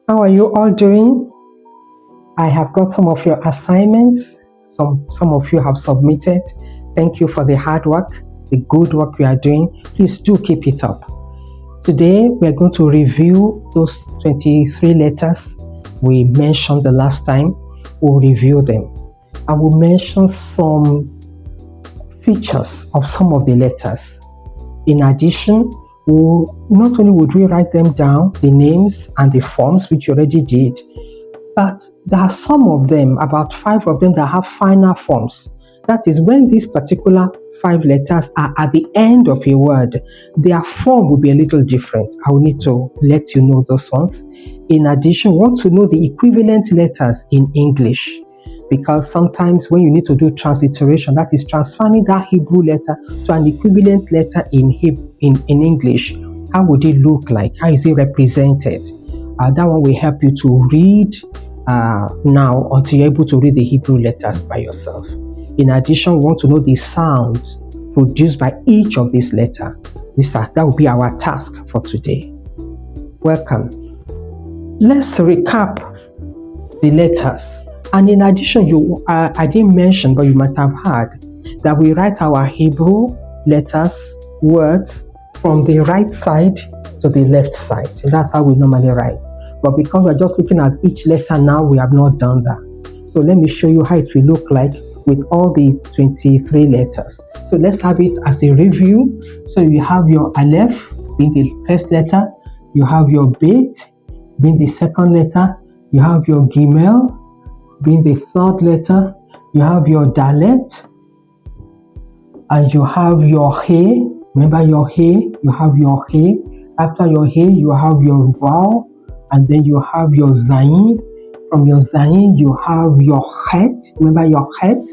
How are you all doing? I have got some of your assignments. Some of you have submitted. Thank you for the hard work, the good work we are doing. Please do keep it up. Today we are going to review those 23 letters we mentioned the last time. We'll review them. I will mention some features of some of the letters. In addition, not only would we write them down, the names and the forms, which you already did, but there are some of them, about 5 of them, that have final forms. That is, when these particular 5 letters are at the end of a word, their form will be a little different. I will need to let you know those ones. In addition, we want to know the equivalent letters in English, because sometimes when you need to do transliteration, that is transferring that Hebrew letter to an equivalent letter in English, how would it look like? How is it represented? That one will help you to read now until you're able to read the Hebrew letters by yourself. In addition, we want to know the sounds produced by each of these letters. That will be our task for today. Welcome. Let's recap the letters. And in addition, I didn't mention, but you might have heard, that we write our Hebrew letters, words, from the right side to the left side. And that's how we normally write. But because we're just looking at each letter now, we have not done that. So let me show you how it will look like with all the 23 letters. So let's have it as a review. So you have your Aleph being the first letter, you have your Bet being the second letter, you have your Gimel being the third letter, you have your Dalet, and you have your He. Remember your He, you have your He. After your He, you have your Vav, and then you have your Zayin. From your Zayin, you have your Het. Remember your Het?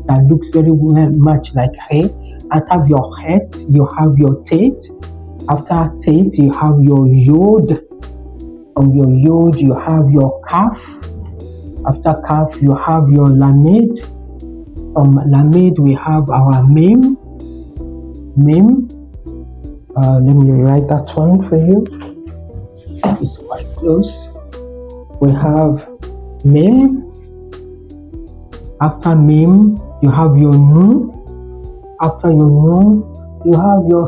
That looks very much like He. After your Het, you have your Tet. After Tet, you have your Yod. From your Yod, you have your Kaf. After Kaf, you have your Lamed. From Lamed, we have our Mem. Mem. Let me write that one for you. It's quite close. We have Mem. After Mem, you have your Nun. After your Nun, you have your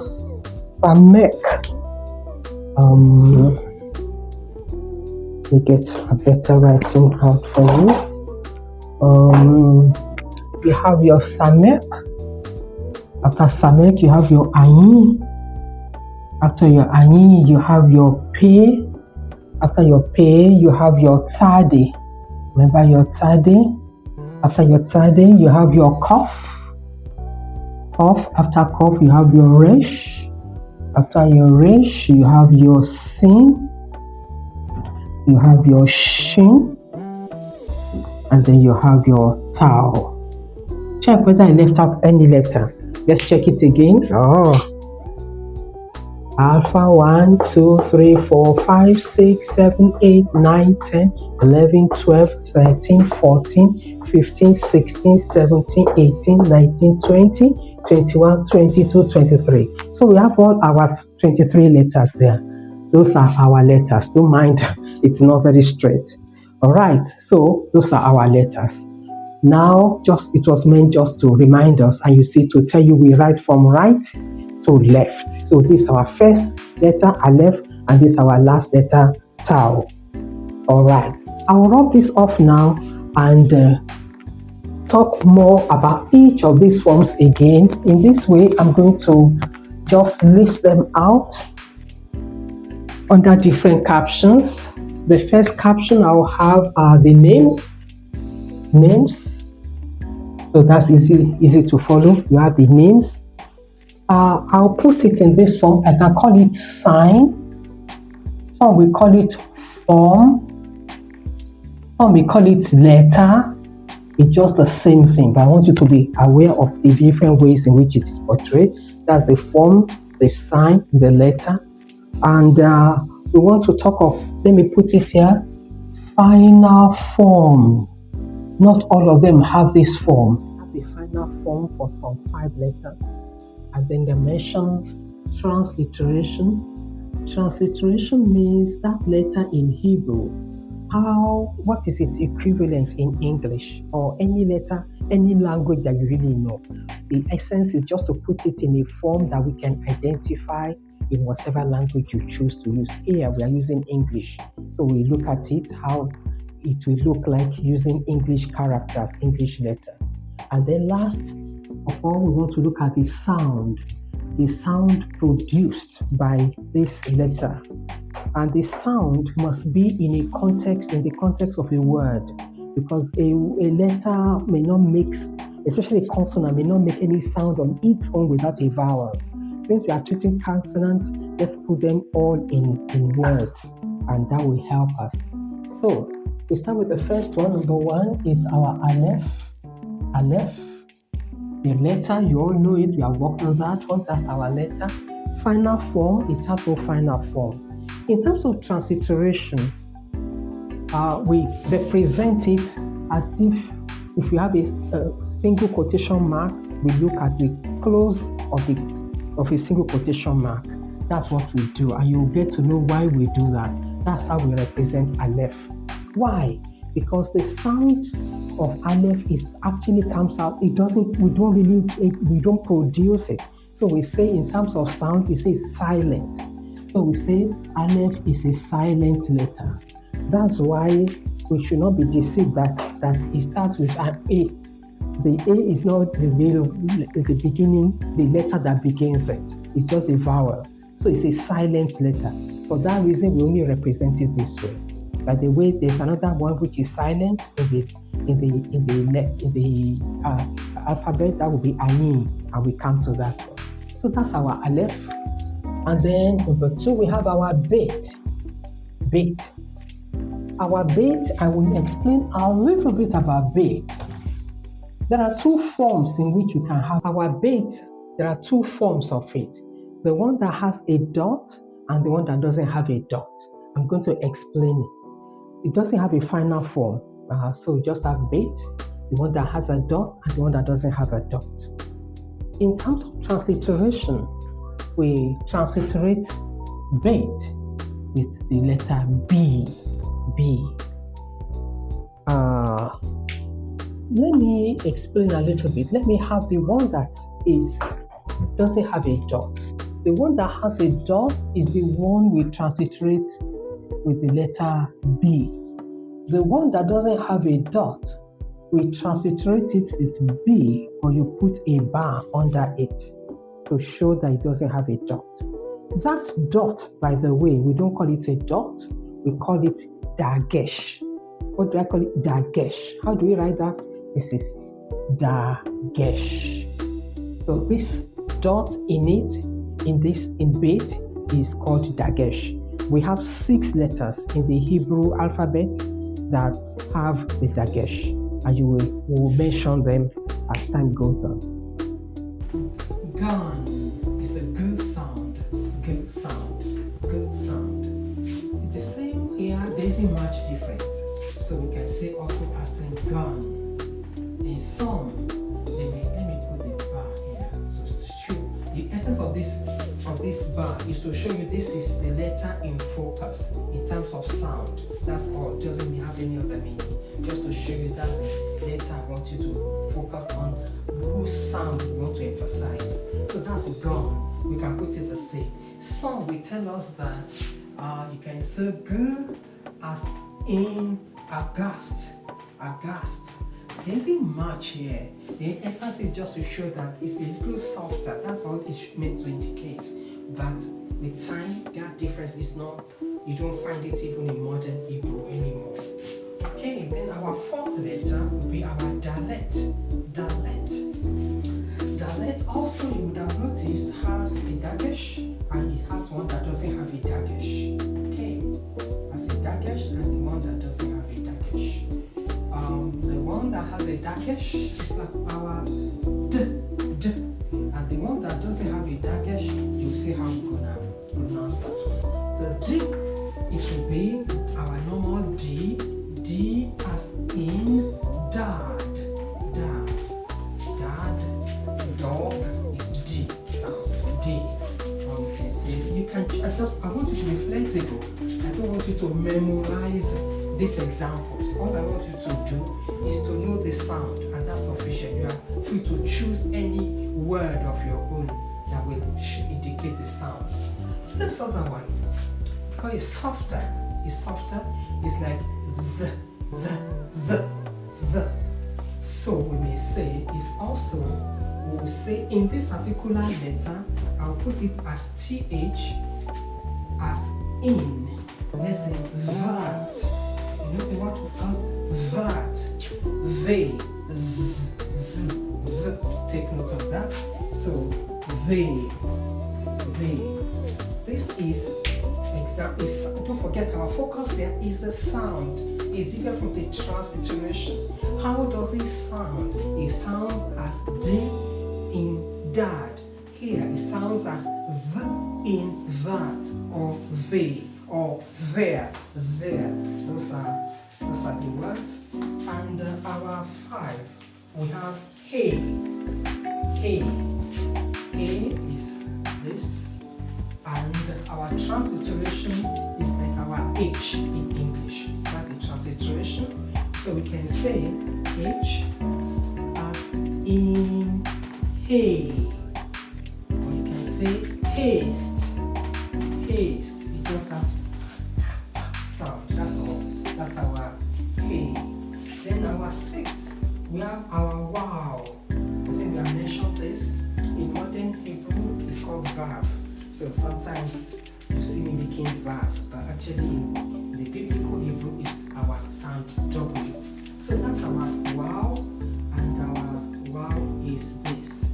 Samek. Let me get a better writing out for you. You have your Samek. After Samek, you have your Ayin. After your Ayin, you have your Pe. After your Pe, you have your Tade. Remember your Tade? After your Tade, you have your Kof. Kof. After Kof, you have your Resh. After your Resh, you have your Sin. You have your Shin. And then you have your Tau. Check whether I left out any letter. Let's check it again. Alpha 1, 2, 3, 4, 5, 6, 7, 8, 9, 10, 11, 12, 13, 14, 15, 16, 17, 18, 19, 20, 21, 22, 23. So we have all our 23 letters there. Those are our letters. Don't mind, it's not very straight. All right, so those are our letters. Now, it was meant just to remind us, and you see, to tell you we write from right to left. So this is our first letter, Aleph, and this is our last letter, Tau. All right, I will rub this off now and talk more about each of these forms again. In this way, I'm going to just list them out under different captions. The first caption I'll have are the names. So that's easy to follow. You have the names. I'll put it in this form. I can call it sign. Some we call it form. Some we call it letter. It's just the same thing, but I want you to be aware of the different ways in which it is portrayed. That's the form, the sign, the letter. And we want to talk of, let me put it here, final form. Not all of them have this form. Have the final form for some 5 letters. And then they mention transliteration. Transliteration means that letter in Hebrew what is its equivalent in English or any letter, any language that you really know. The essence is just to put it in a form that we can identify in whatever language you choose to use. Here we are using English. So we look at it, how it will look like using English characters, English letters. And then last of all, we want to look at the sound produced by this letter. And the sound must be in the context of a word, because a letter may not make, especially a consonant, may not make any sound on its own without a vowel. Since we are treating consonants, let's put them all in words, and that will help us. So we start with the first one. Number one is our Aleph. Aleph. The letter, you all know it, we have worked on that one, that's our letter. Final form, it has no final form. In terms of transliteration, we represent it as if we have a single quotation mark, we look at the close of a single quotation mark. That's what we do, and you'll get to know why we do that. That's how we represent Aleph. Why? Because the sound of Aleph actually comes out. We don't produce it. So we say in terms of sound, we say silent. So we say Aleph is a silent letter. That's why we should not be deceived that it starts with an A. The A is not the beginning, the letter that begins it. It's just a vowel. So it's a silent letter. For that reason, we only represent it this way. By the way, there's another one which is silent in the alphabet. That will be Ayin, and we come to that one. So that's our Aleph. And then number two, we have our Beit. Beit. Our Beit, I will explain a little bit about Beit. There are two forms in which you can have our Beit. There are two forms of it. The one that has a dot and the one that doesn't have a dot. I'm going to explain it. It doesn't have a final form. So just have Beit, the one that has a dot and the one that doesn't have a dot. In terms of transliteration, we transliterate Beit with the letter B. Let me explain a little bit. Let me have the one that doesn't have a dot. The one that has a dot is the one we transliterate with the letter B. The one that doesn't have a dot, we transliterate it with B, or you put a bar under it to show that it doesn't have a dot. That dot, by the way, we don't call it a dot, we call it dagesh. What do I call it? Dagesh. How do we write that? This is dagesh. So this dot in Beit is called dagesh. We have 6 letters in the Hebrew alphabet that have the dagesh, and we will mention them as time goes on. Gun is a good sound. It's good sound. Good sound. It's the same here. There isn't much difference. So we can say also as in gun. In some, let me put the bar here. So show the essence of this bar is to show you this is the letter in focus in terms of sound. That's all. It doesn't have any other meaning. Just to show you that's the letter I want you to focus on, whose sound we want to emphasize. So that's a gun. We can put it the same. Some will tell us that you can say good as in aghast. Aghast. There isn't much here. The emphasis is just to show that it's a little softer. That's all it's meant to indicate. But with time, that difference is not, you don't find it even in modern Hebrew anymore. Okay, then our fourth letter will be our Dalet. Dalet. Dalet also, you would have noticed, has a dagesh, and it has one that doesn't have a dagesh. Okay, has a dagesh and the one that doesn't have a dagesh. The one that has a dagesh is like our d, and the one that doesn't have a dagesh, you'll see how we're gonna pronounce that one. The d, it will be our normal D as in dad, dog is D sound, D. You can say, I want you to be flexible. I don't want you to memorize these examples. All I want you to do is to know the sound, and that's sufficient. You are free to choose any word of your own that will indicate the sound. This other one, because it's softer, it's like z, z, z, z. So we may say it's also, we will say in this particular letter, I'll put it as th, as in. Let's say that. You know what we call that. They. Z, z, z. Take note of that. So they. This is exactly. Don't forget, our focus here is the sound. It's different from the transliteration. How does it sound? It sounds as d in dad. Here it sounds as the in that, or they, or there, there. Those are the words. And our 5, we have hey. Hey is this, and our transliteration is like our H in English. That's the transliteration. So we can say H as in hey, or you can say haste. Haste. It just that sound. That's all. That's our hey. Then our 6, we have our wow. I think we have mentioned this. In modern Hebrew, it's called verb. So sometimes you see me making verb, but actually in the biblical Hebrew is our sound W. So that's our wow, and our wow is this.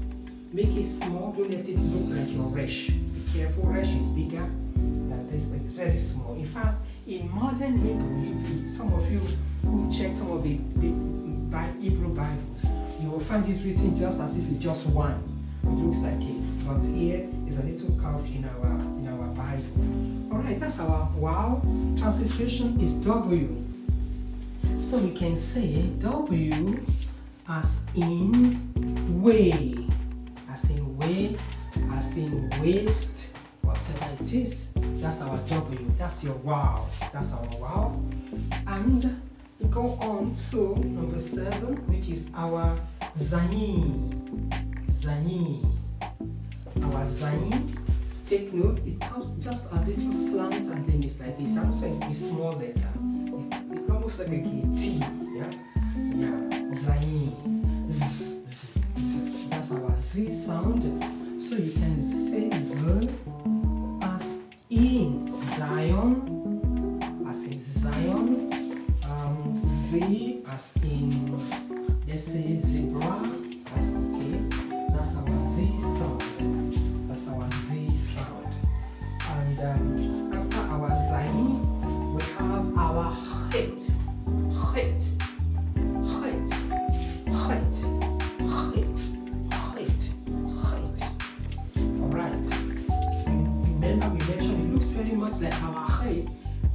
Make it small, don't let it look like your resh. Be careful, resh is bigger than this, but it's very small. In fact, in modern Hebrew, some of you who check some of the Hebrew Bibles, you will find it written just as if it's just one. It looks like it, but here is a little curved in our Bible. All right, that's our wow. Transliteration is W. So we can say W as in way, as in way, as in waste, whatever it is. That's our W. That's your wow. That's our wow. And we go on to number 7, which is our zayin. Zayin. Our zayin. Take note, it comes just a little slant, and then it's like this. Also a small letter. It's almost like a T. Yeah. Zayin. Z, z, z. That's our Z sound. So you can say Z as in Zion, as in Zion. Z as in, let's say, zebra. That's okay. That's our Z sound. That's our Z sound. And after our zayin, we have our het. Het. Het. Het. Het. Het. Het. Alright. Remember we mentioned it looks very much like our het,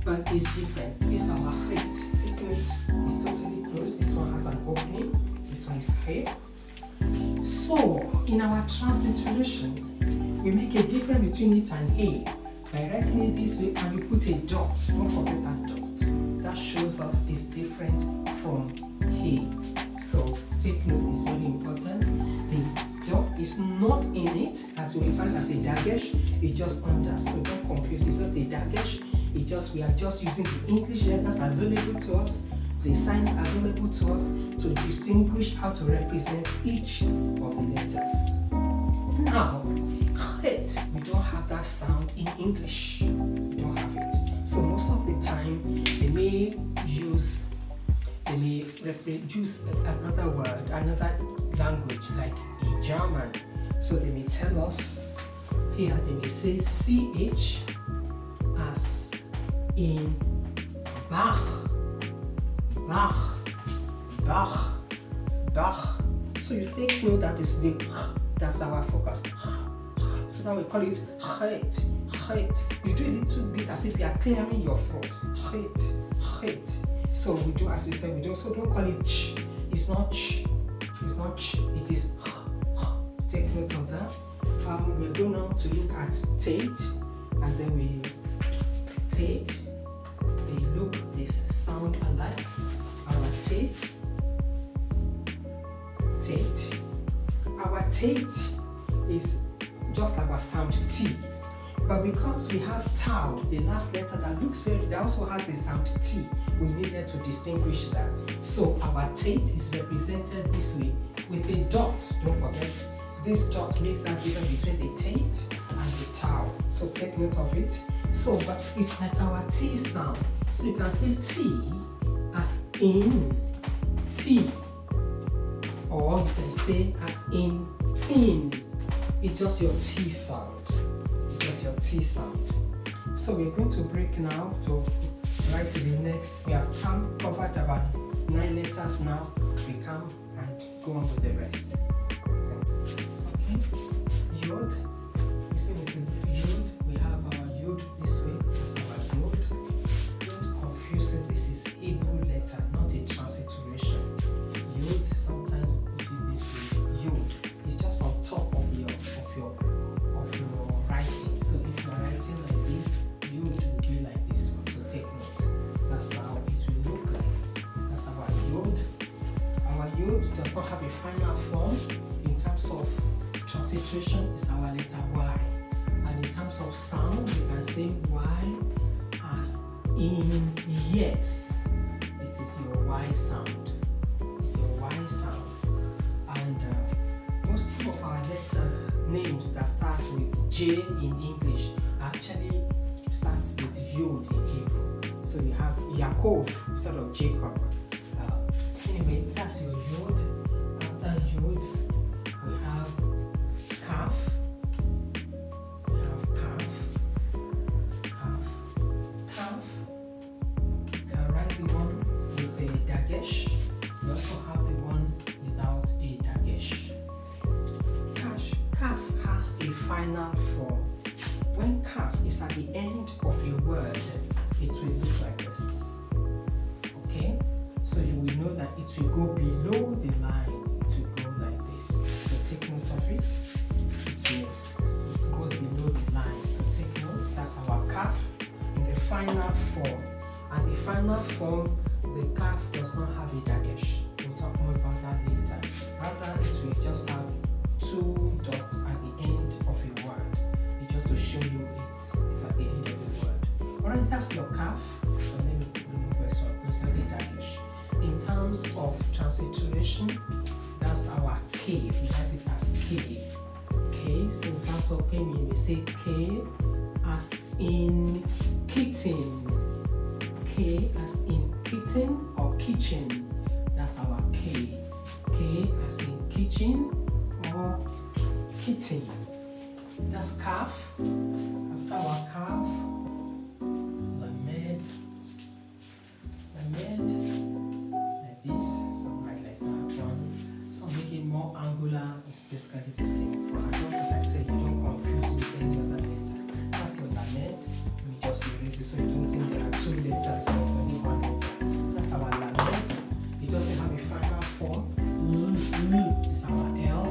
but it's different. This is our het. Take note, it's totally closed. This one has an opening. This one is het. So, in our transliteration, we make a difference between it and hey by writing it this way, and we put a dot. Don't forget that dot. That shows us it's different from hey. So, take note, it's very important. The dot is not in it, as you will find as a dagesh. It's just under. So don't confuse. It's not a dagesh. We are just using the English letters available to us, the signs available to us, to distinguish how to represent each of the letters. Now, het, we don't have that sound in English. We don't have it. So most of the time, they may use another word, another language, like in German. So they may tell us here, they may say CH as in Bach. Bach, Bach, Bach. So you take note that is the, that's our focus. So now we call it het, het. You do a little bit as if you are clearing your throat. Het, het. So we do, as we said, we don't call it ch. It's not ch. It's not ch. It is h. Take note of that. We're going on to look at Tate, and then we Tate. They look this sound alike. Our tate. Our tate is just like our sound T. But because we have tau, the last letter that looks very, that also has a sound T, we needed to distinguish that. So our tate is represented this way with a dot. Don't forget, this dot makes that difference between the tate and the tau. So take note of it. So, but it's like our T sound. So you can say T as in T, or you can say as in tin. It's just your T sound. It's just your T sound. So we're going to break now to write to the next. We have covered about 9 letters now. We come and go on with the rest. Okay. Yod. You see with the yod, we have our yod this way. That's our yod. Don't confuse it. This is Hebrew letter, not a transliteration. Yod, sometimes we put it this way. Yod. It's just on top of your writing. So if you're writing like this, yod will be like this one. So take note. That's how it will look like. That's our yod. Our yod does not have a final form. In terms of transliteration, is our letter Y. And in terms of sound, we can say Y as in yes. It is your Y sound. It's your Y sound. And most of our letter names that start with J in English actually starts with Yod in Hebrew. So you have Yaakov instead of Jacob. Anyway, that's your Yod. After Yod, we have Kaf. We have Kaf. You can write the one with a dagesh. You also have the one without a dagesh. Kaf has a final form. When kaf is at the end of a word, it will look like this. Okay? So you will know that it will go below the line. It will go like this. So take note of it. It goes below the line. So take note. That's our kaf in the final form. And the final form, the kaf does not have a dagesh. We'll talk more about that later. Rather, it will just have 2 dots at the end of a word. It's just to show you it's at the end of the word. Alright, that's your kaf. So let me remove this one because that's a dagesh. In terms of transliteration, that's our K. We write it as K. K. So in terms of K, we say K as in kitten. K as in kitten or kitchen. That's our K. K as in kitchen or kitten. That's calf. After our calf, lamed, like this. Some write like that one. Some make it more angular. It's basically the same. But as I said, you don't confuse with any other letter. That's your lamed. Let me just erase it so you don't think there are 2 letters. There's only 1 letter. That's our lamed. It doesn't have a final form. Is our L.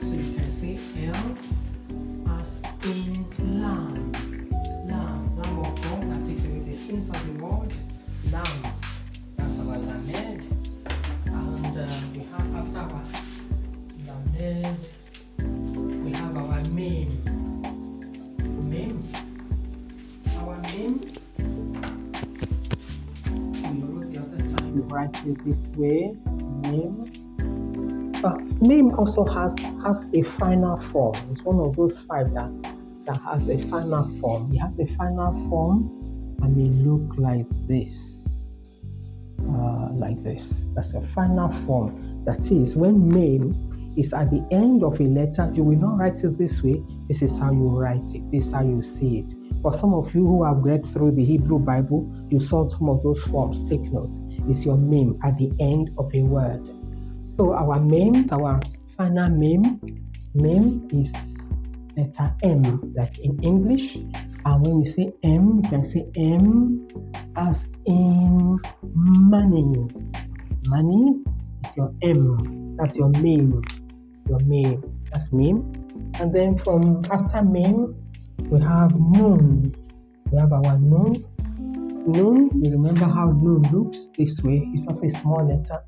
So you can say L as in lamb. Lamb of God that takes away the sins of the world. Lamb. That's our lamed. And we have after our lamed, we have our mem. Our mem. We wrote the other time. You write it this way, mem. But mem also has a final form. It's one of those 5 that has a final form. It has a final form and may look like this. That's a final form. That is, when mem is at the end of a letter, you will not write it this way. This is how you write it. This is how you see it. For some of you who have read through the Hebrew Bible, you saw some of those forms. Take note. It's your mem at the end of a word. So our mem, our final mem is letter M, like in English. And when we say M, you can say M as in money. Money is your M. That's your mem. That's mem. And then from after mem, we have nun. We have our nun. Noon, you remember how noon looks this way. It's also a small letter.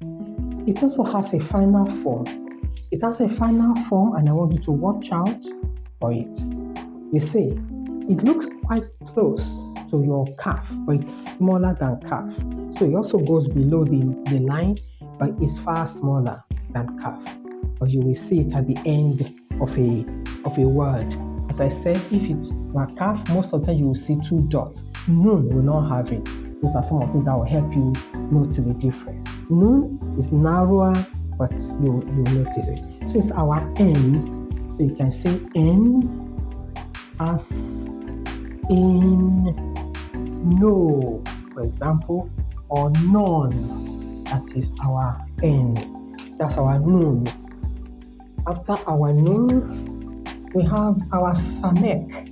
It also has a final form. It has a final form, and I want you to watch out for it. You see, it looks quite close to your calf, but it's smaller than calf. So it also goes below the line, but it's far smaller than calf. But you will see it at the end of a word. As I said, if it's a calf, most of the time you will see two dots. Noon will not have it. Those are some of things that will help you notice the difference. Noon is narrower, but you notice it. So it's our N. So you can say N as in no, for example, or none. That is our N. That's our noon. After our noon, we have our samek.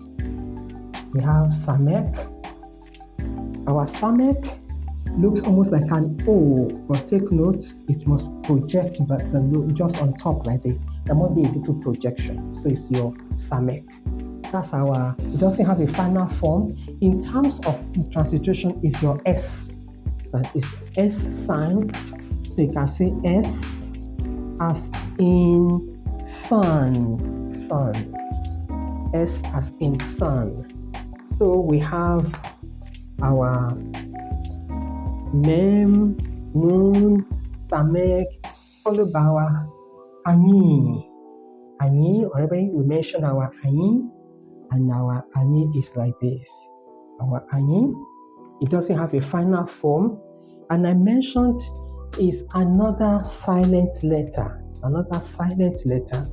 We have samek. Our samek looks almost like an O, but take note, it must project just on top like this. There must be a little projection. So it's your samek. That's our, it doesn't have a final form. In terms of transliteration, it's your S. So it's S sign. So you can say S as in sun. Sun. S as in sun. So we have our name, noon, samek, followed by our ani. Ani, already we mentioned our ani, and our ani is like this. Our ani, it doesn't have a final form, and I mentioned is another silent letter. It's another silent letter.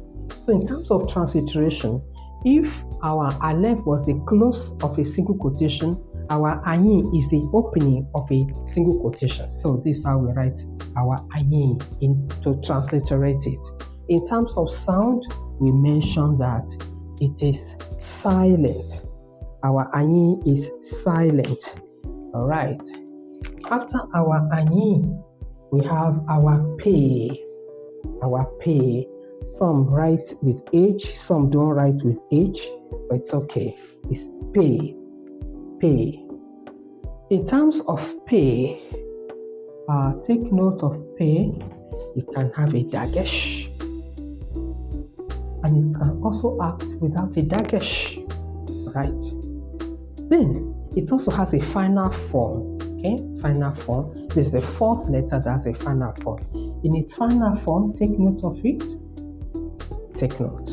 So in terms of transliteration, if our aleph was the close of a single quotation, our ani is the opening of a single quotation. So this is how we write our ani to transliterate it. In terms of sound, we mentioned that it is silent. Our ani is silent. All right. After our ani, we have our pay. Our pay. Some write with H, some don't write with H, but it's okay. It's pay. Pay. In terms of pay, take note of pay. It can have a dagesh, and it can also act without a dagesh, right? Then it also has a final form. Okay, final form. This is the fourth letter that has a final form. In its final form, take note of it. Take note.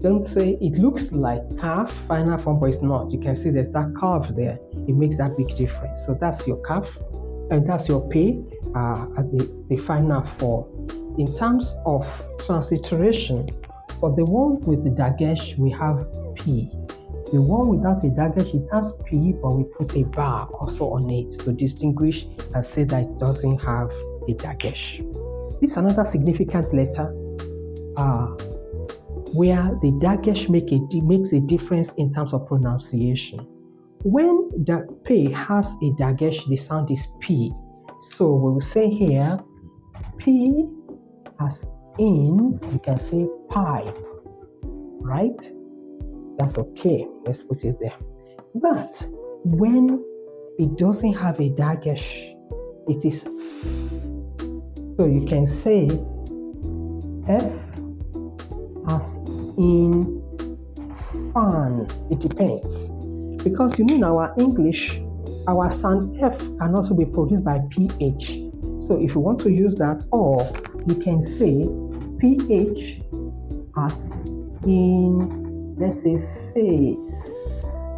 Don't say it looks like calf, final form, but it's not. You can see there's that curve there. It makes that big difference. So that's your calf, and that's your pay at the final form. In terms of transliteration, for the one with the dagesh, we have P. The one without a dagesh, it has P, but we put a bar also on it to distinguish and say that it doesn't have a dagesh. This is another significant letter where the dagesh makes a difference in terms of pronunciation. When the P has a dagesh, the sound is P. So we will say here, P as in, you can say pipe, right? That's okay. Let's put it there. But when it doesn't have a dagesh, it is F. So you can say F as in fan. It depends. Because in our English, our sound F can also be produced by PH. So if you want to use that, or you can say PH as in, let's say, face.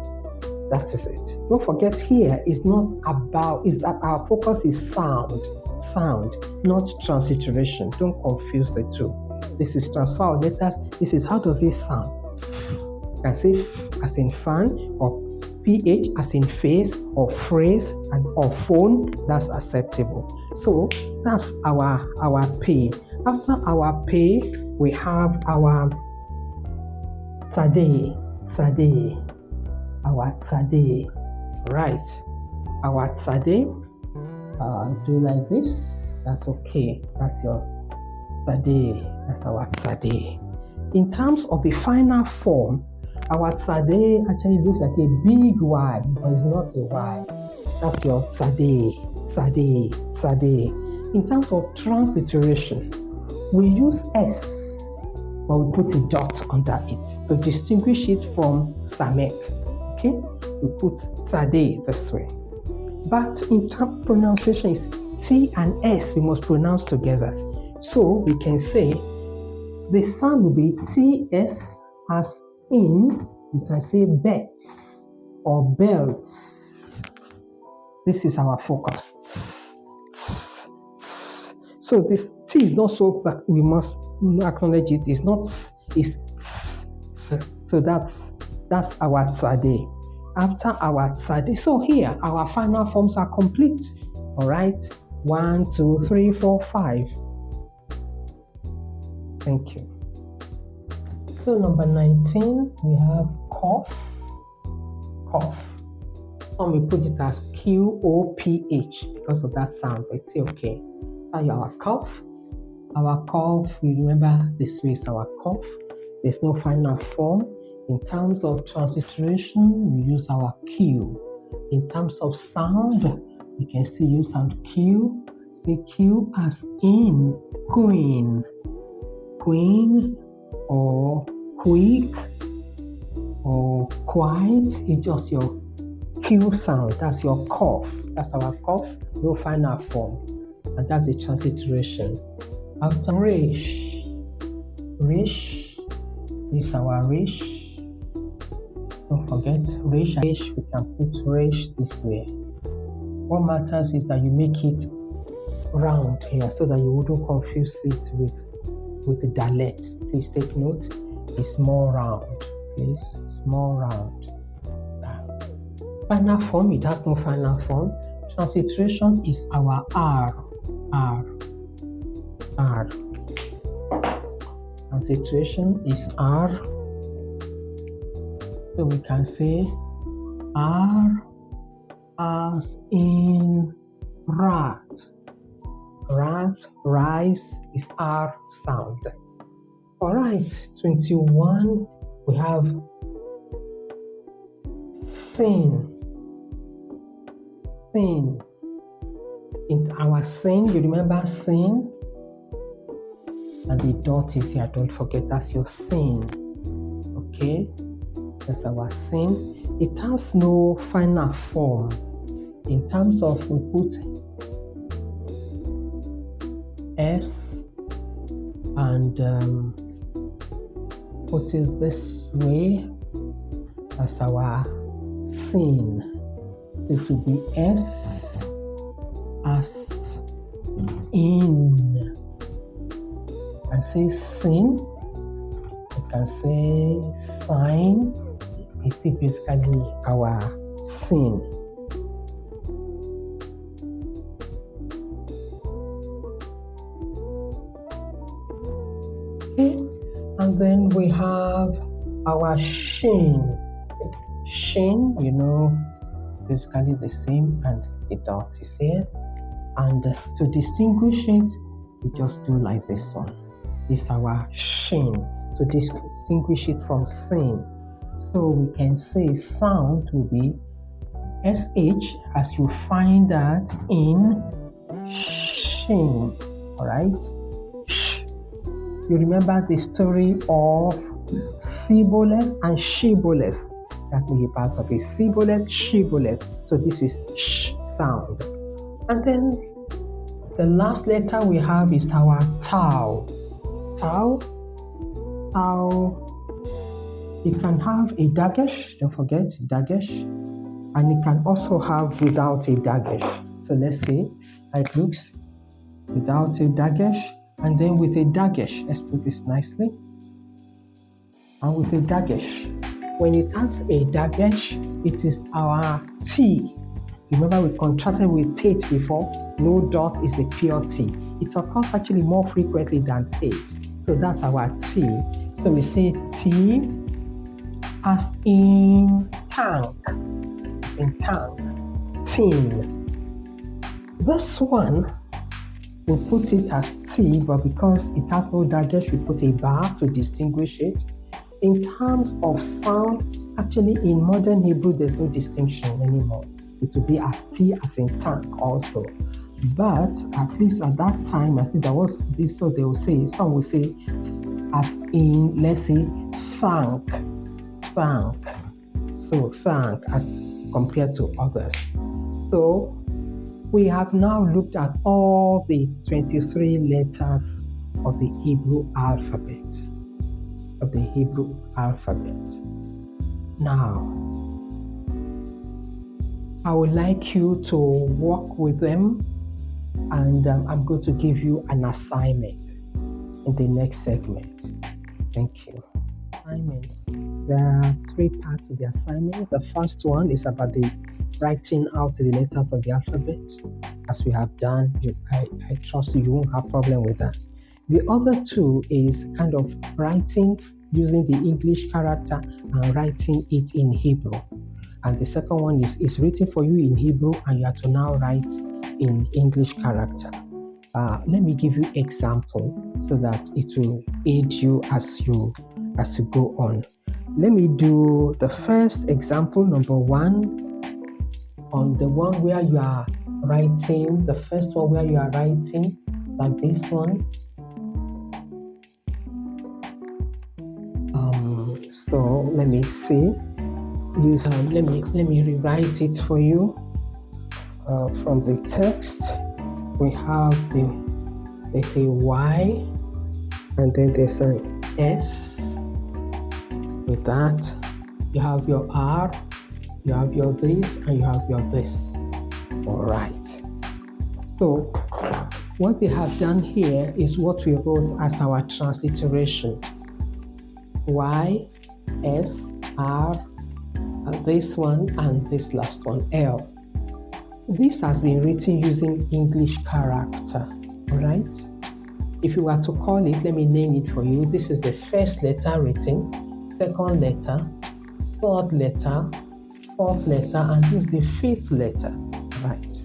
That is it. Don't forget here, it's not about, it's that our focus is sound, not transliteration. Don't confuse the two. This is transfer of letters. This is how does it sound. You can say F as in fan, or PH as in face, or phrase, and or phone. That's acceptable. So that's our pay. After our pay, we have our tzadeh. Our tzadeh, right? Our tzadeh. Do like this. That's okay. That's your tzadeh. That's our tzadeh. In terms of the final form, Our Tsade actually looks like a big Y, but it's not a Y. That's your Tsade, Tsade, Tsade. In terms of transliteration, we use S, but we put a dot under it to distinguish it from Samek. Okay? We put Tsade this way. But in terms of pronunciation, is T and S we must pronounce together. So we can say the sound will be TS as in, you can say bets or belts. This is our focus. So this T is not so, but we must acknowledge it. It's not, it's so that's our Tsade. After our Tsade, so here our final forms are complete. All right, 1, 2, 3, 4, 5. Thank you. So number 19, we have cough, cough. Some we put it as QOPH because of that sound, but it's okay. So our cough, you remember this way is our cough. There's no final form. In terms of transliteration, we use our Q. In terms of sound, we can still use sound Q. Say Q as in queen, queen, or quick, or quiet. It's just your Q sound. That's your cough. That's our cough. No final form, and that's the transliteration. After rish, rish is our rish. Don't forget rish. We can put rish this way. What matters is that you make it round here so that you wouldn't confuse it with the dialect. Please take note. It's more round. Please, it's more round. Final form, it has no final form. Transliteration is our R. Transliteration is R. So we can say R as in rat. Rat, rice is R sound. All right, 21, we have sin. Sin. In our sin, you remember sin? And the dot is here, don't forget that's your sin. Okay, that's our sin. It has no final form. In terms of, we put S and put it this way as our sin. It will be S as in. You can say sin. You can say sign. It's basically our sin. Okay, and then we have our shin. Shin, you know, basically the same, and the dot is here. And to distinguish it, we just do like this one. This is our shin to distinguish it from sin. So we can say sound will be SH as you find that in shin. All right. You remember the story of Siboleth and Shibboleth. That will be part of it. Siboleth, Shibboleth. So this is sh sound. And then the last letter we have is our tau. Tau. It can have a dagesh, don't forget dagesh, and it can also have without a dagesh. So let's see how it looks without a dagesh, and then with a dagesh. Let's put this nicely. And with a dagesh, when it has a dagesh, it is our T. Remember we contrasted with Tate before. No dot is a pure T. It occurs actually more frequently than Tate. So that's our T. So we say T as in tank. In tank. Tin. This one, we put it as T, but because it has no dagesh, we put a bar to distinguish it. In terms of sound, actually in modern Hebrew, there's no distinction anymore. It will be as T as in tank also. But at least at that time, I think there was this, so they will say, some will say as in, let's say, thank. So thank as compared to others. So we have now looked at all the 23 letters of the Hebrew alphabet. Now, I would like you to work with them, and I'm going to give you an assignment in the next segment. Thank you. Assignments. There are 3 parts to the assignment. The first one is about the writing out the letters of the alphabet. As we have done, I trust you won't have problem with that. The other 2 is kind of writing using the English character and writing it in Hebrew. And the second one is written for you in Hebrew, and you have to now write in English character. Let me give you example so that it will aid you as you go on. Let me do the first example, number 1, on the one where you are writing, the first one where you are writing like this one. So let me see. Let me rewrite it for you. From the text, we have there's a Y, and then there's an S. With that, you have your R, you have your this, and you have your this. All right. So what they have done here is what we wrote as our transliteration. Y, S, R, and this one, and this last one, L. This has been written using English character, all right? If you were to call it, let me name it for you. This is the first letter written, second letter, third letter, fourth letter, and this is the fifth letter, right?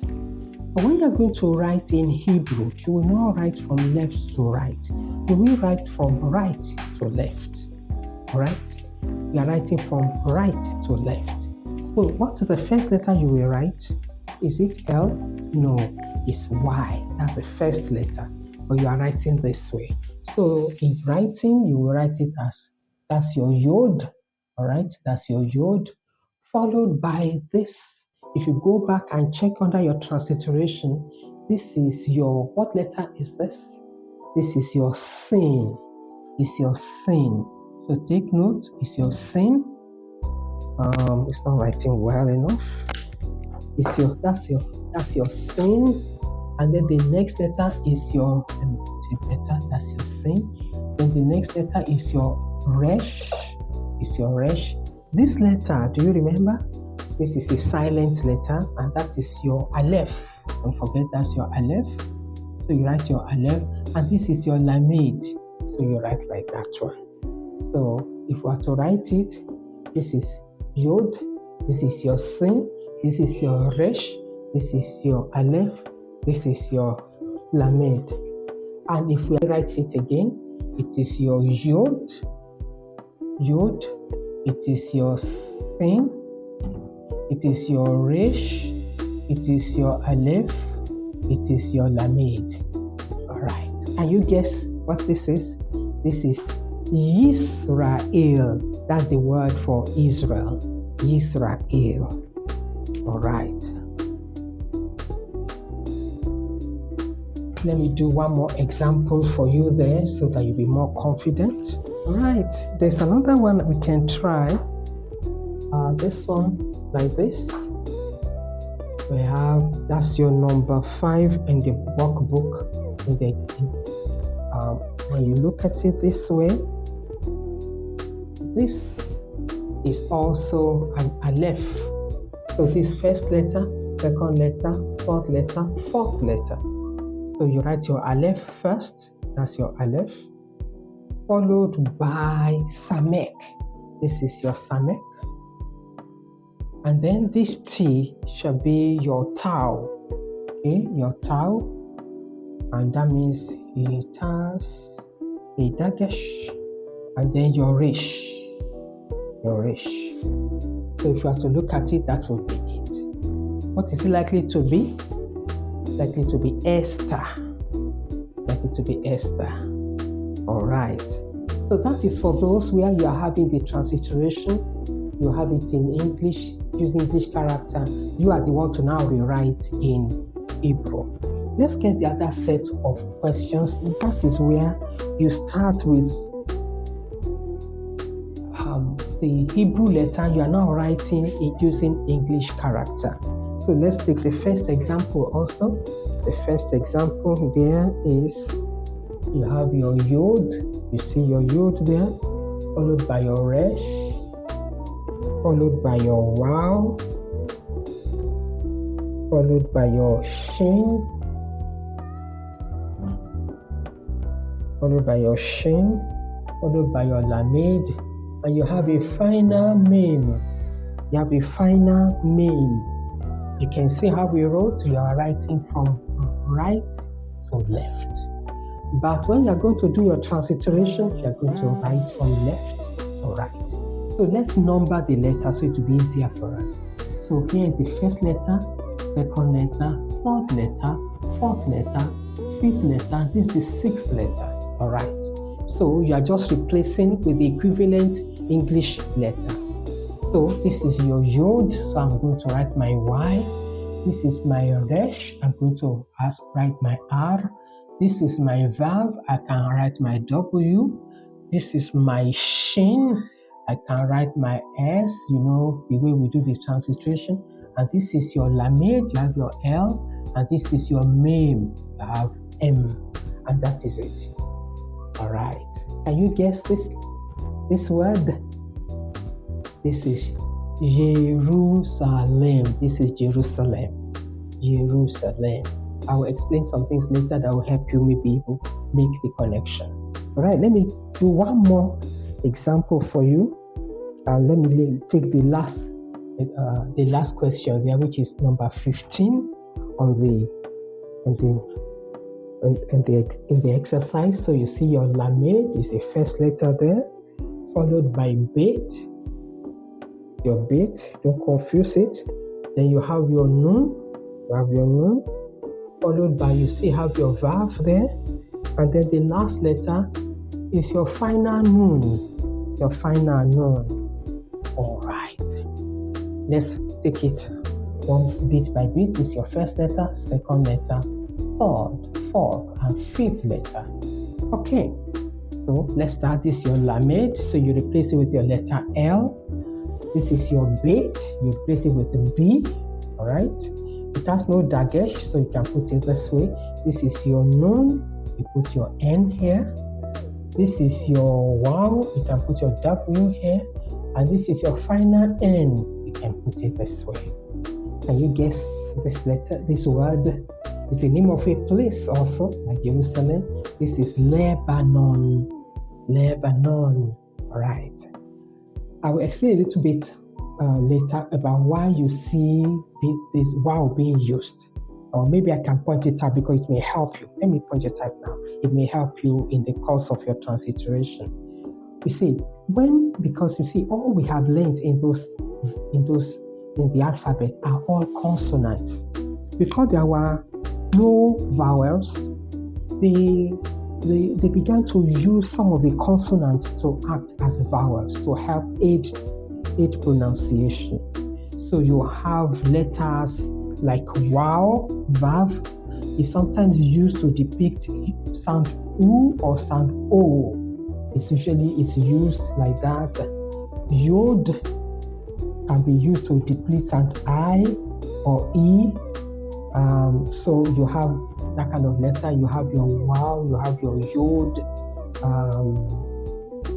But when you're going to write in Hebrew, you will not write from left to right. You will write from right to left, all right? You are writing from right to left. So what is the first letter you will write? Is it L? No, it's Y. That's the first letter. But you are writing this way. So in writing, you will write it as, that's your Yod, all right? That's your Yod, followed by this. If you go back and check under your transliteration, this is your, what letter is this? This is your sin. It's your sin. So take note, it's your sin. It's not writing well enough. It's your, that's your sin, and then the next letter is your, let me put it better, that's your sin. Then the next letter is your resh, This letter, do you remember? This is a silent letter, and that is your aleph. Don't forget that's your aleph. So you write your aleph, and this is your lamed. So you write like that one. So if we are to write it, this is Yod, this is your sin, this is your resh, this is your aleph, this is your lamed. And if we write it again, it is your Yod, it is your sin, it is your resh, it is your aleph, it is your lamed. All right. Can you guess what this is? This is Yisrael. That's the word for Israel. Yisrael. All right. Let me do one more example for you there so that you'll be more confident. All right. There's another one that we can try. This one, like this. We have, that's your number 5 in the workbook. When you look at it this way, this is also an aleph. So this first letter, second letter, third letter, fourth letter. So you write your aleph first, that's your aleph, followed by samek. This is your samek. And then this T shall be your tau. Okay, your tau. And that means itas, idagesh, and then your resh. your resh. So if you have to look at it, that will be it. What is it likely to be? Likely to be Esther. Likely to be Esther. All right. So that is for those where you are having the transliteration. You have it in English, using English character. You are the one to now rewrite in Hebrew. Let's get the other set of questions. That is where you start with the Hebrew letter. You are now writing it using English character. So let's take the first example also. The first example there is, you have your yod. You see your yod there, followed by your resh, followed by your wow, followed by your shin, followed by your shin, followed by your lamed, and you have a final meme. You have a final meme. You can see how we wrote. You are writing from right to left. But when you're going to do your transliteration, you're going to write from left to right. So let's number the letters so it will be easier for us. So here is the first letter, second letter, third letter, fourth letter, fifth letter. This is the sixth letter. All right. So you are just replacing with the equivalent English letter. So this is your yod. So I'm going to write my Y. This is my resh. I'm going to write my R. This is my vav. I can write my W. This is my shin. I can write my S, the way we do the transliteration. And this is your lamed. You have your L. And this is your mem. You have M. And that is it. All right. Can you guess this word? This is Jerusalem. This is Jerusalem. Jerusalem. I will explain some things later that will help you maybe make the connection. All right, let me do one more example for you. Let me take the last question there, which is number 15 in the exercise. So you see your lamed is the first letter there, followed by bet. Your bet, don't confuse it. Then you have your nun. Followed by, you have your vav there, and then the last letter is your final nun. All right. Let's take it one bit by bit. This is your first letter, second letter, third, fourth, and fifth letter. Okay. So let's start. This is your lamed. So you replace it with your letter L. This is your bet. You replace it with a B. All right. It has no dagesh, so you can put it this way. This is your nun. You put your N here. This is your wow. You can put your W here. And this is your final N. You can put it this way. Can you guess this letter? This word is the name of a place also, like Jerusalem. This is Lebanon. Lebanon. All right. I will explain a little bit later about why you see this wow being used. Or maybe I can point it out because it may help you. Let me point it out now. It may help you in the course of your transliteration. You see, because all we have learned in the alphabet are all consonants. Because there were no vowels, they began to use some of the consonants to act as vowels to help aid pronunciation. So you have letters like wow, vav, is sometimes used to depict sound U or sound O. It's used like that. Yod can be used to depict sound I or E. So you have that kind of letter. You have your wow, you have your yod.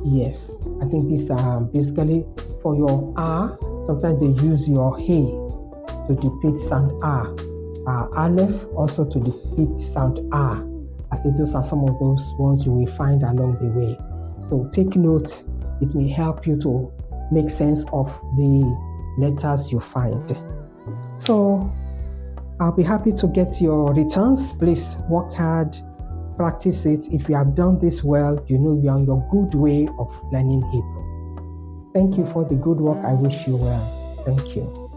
Yes, I think these are basically for your R. Sometimes they use your He to depict sound R. Aleph also to depict sound R. I think those are some of those ones you will find along the way. So take note. It may help you to make sense of the letters you find. So I'll be happy to get your returns. Please work hard, practice it. If you have done this well, you're on your good way of learning Hebrew. Thank you for the good work. I wish you well. Thank you.